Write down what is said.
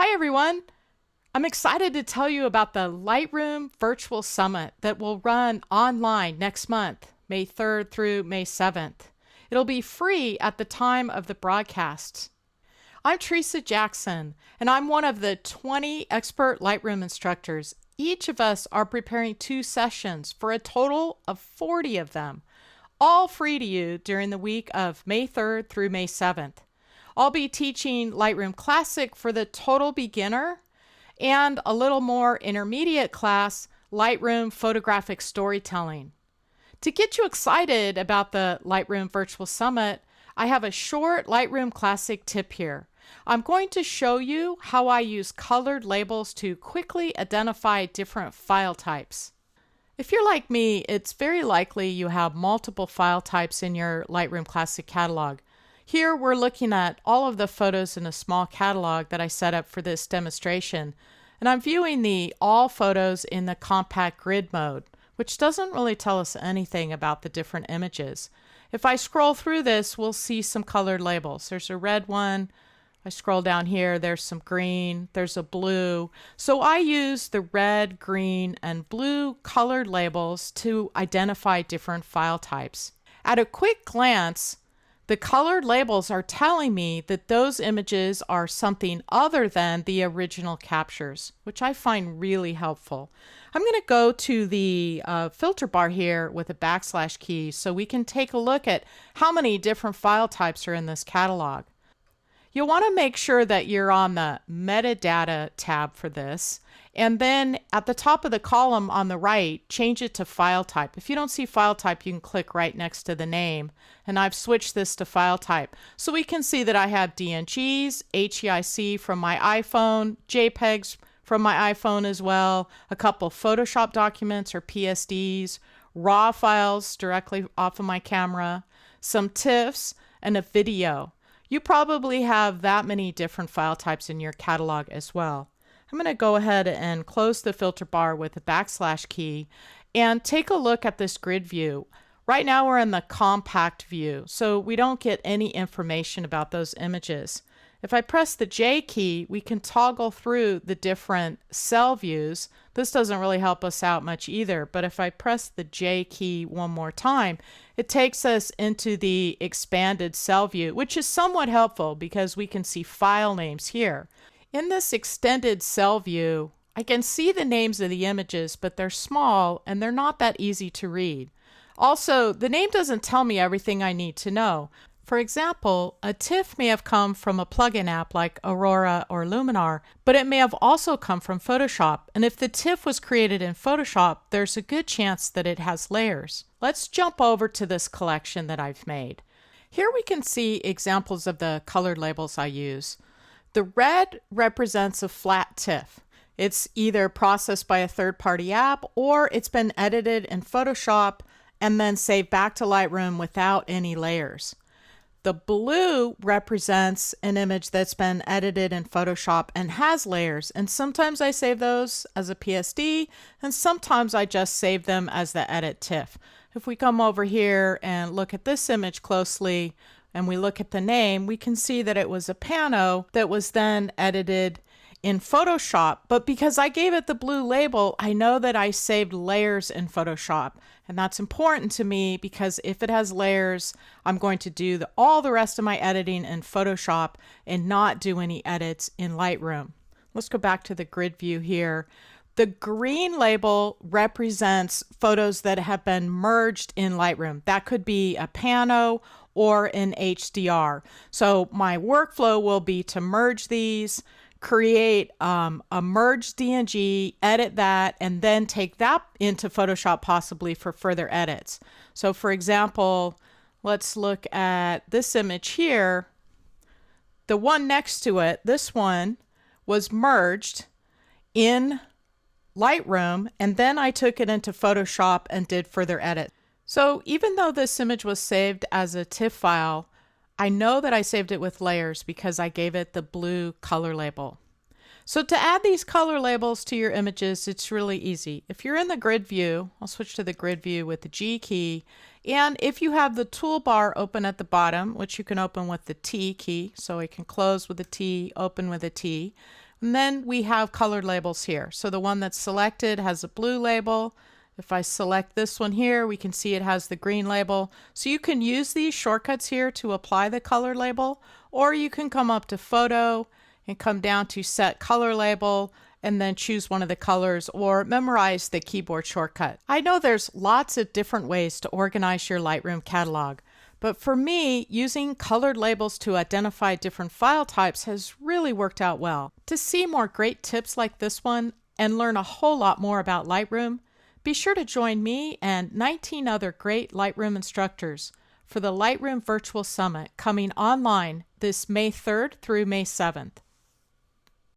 Hi everyone! I'm excited to tell you about the Lightroom Virtual Summit that will run online next month, May 3rd through May 7th. It'll be free at the time of the broadcast. I'm Teresa Jackson, and I'm one of the 20 expert Lightroom instructors. Each of us are preparing 2 sessions for a total of 40 of them, all free to you during the week of May 3rd through May 7th. I'll be teaching Lightroom Classic for the total beginner and a little more intermediate class, Lightroom Photographic Storytelling. To get you excited about the Lightroom Virtual Summit, I have a short Lightroom Classic tip here. I'm going to show you how I use colored labels to quickly identify different file types. If you're like me, it's very likely you have multiple file types in your Lightroom Classic Catalog. Here we're looking at all of the photos in a small catalog that I set up for this demonstration, and I'm viewing the all photos in the compact grid mode, which doesn't really tell us anything about the different images. If I scroll through this, we'll see some colored labels. There's a red one. I scroll down here, there's some green, there's a blue. So I use the red, green, and blue colored labels to identify different file types. At a quick glance, the colored labels are telling me that those images are something other than the original captures, which I find really helpful. I'm going to go to the filter bar here with a backslash key so we can take a look at how many different file types are in this catalog. You'll want to make sure that you're on the metadata tab for this, and then at the top of the column on the right, change it to file type. If you don't see file type, you can click right next to the name, and I've switched this to file type. So we can see that I have DNGs, HEIC from my iPhone, JPEGs from my iPhone as well, a couple Photoshop documents or PSDs, RAW files directly off of my camera, some TIFFs, and a video. You probably have that many different file types in your catalog as well. I'm going to go ahead and close the filter bar with the backslash key and take a look at this grid view. Right now we're in the compact view, so we don't get any information about those images. If I press the J key, we can toggle through the different cell views. This doesn't really help us out much either, but if I press the J key one more time, it takes us into the expanded cell view, which is somewhat helpful because we can see file names here. In this extended cell view, I can see the names of the images, but they're small and they're not that easy to read. Also, the name doesn't tell me everything I need to know. For example, a TIFF may have come from a plugin app like Aurora or Luminar, but it may have also come from Photoshop. And if the TIFF was created in Photoshop, there's a good chance that it has layers. Let's jump over to this collection that I've made. Here we can see examples of the colored labels I use. The red represents a flat TIFF. It's either processed by a third-party app or it's been edited in Photoshop and then saved back to Lightroom without any layers. The blue represents an image that's been edited in Photoshop and has layers, and sometimes I save those as a PSD, and sometimes I just save them as the edit TIFF. If we come over here and look at this image closely, and we look at the name, we can see that it was a pano that was then edited in Photoshop, but because I gave it the blue label, I know that I saved layers in Photoshop. And that's important to me because if it has layers, I'm going to do all the rest of my editing in Photoshop and not do any edits in Lightroom. Let's go back to the grid view here. The green label represents photos that have been merged in Lightroom. That could be a pano or an HDR. So my workflow will be to merge these, create a merged DNG, edit that, and then take that into Photoshop possibly for further edits. So for example, let's look at this image here. The one next to it, this one, was merged in Lightroom, and then I took it into Photoshop and did further edit. So even though this image was saved as a TIFF file, I know that I saved it with layers because I gave it the blue color label. So to add these color labels to your images, it's really easy. If you're in the grid view, I'll switch to the grid view with the G key. And if you have the toolbar open at the bottom, which you can open with the T key, so it can close with a T, open with a T, And then we have colored labels here. So the one that's selected has a blue label. If I select this one here, we can see it has the green label. So you can use these shortcuts here to apply the color label, or you can come up to Photo and come down to Set Color Label and then choose one of the colors or memorize the keyboard shortcut. I know there's lots of different ways to organize your Lightroom catalog, but for me, using colored labels to identify different file types has really worked out well. To see more great tips like this one and learn a whole lot more about Lightroom, be sure to join me and 19 other great Lightroom instructors for the Lightroom Virtual Summit coming online this May 3rd through May 7th.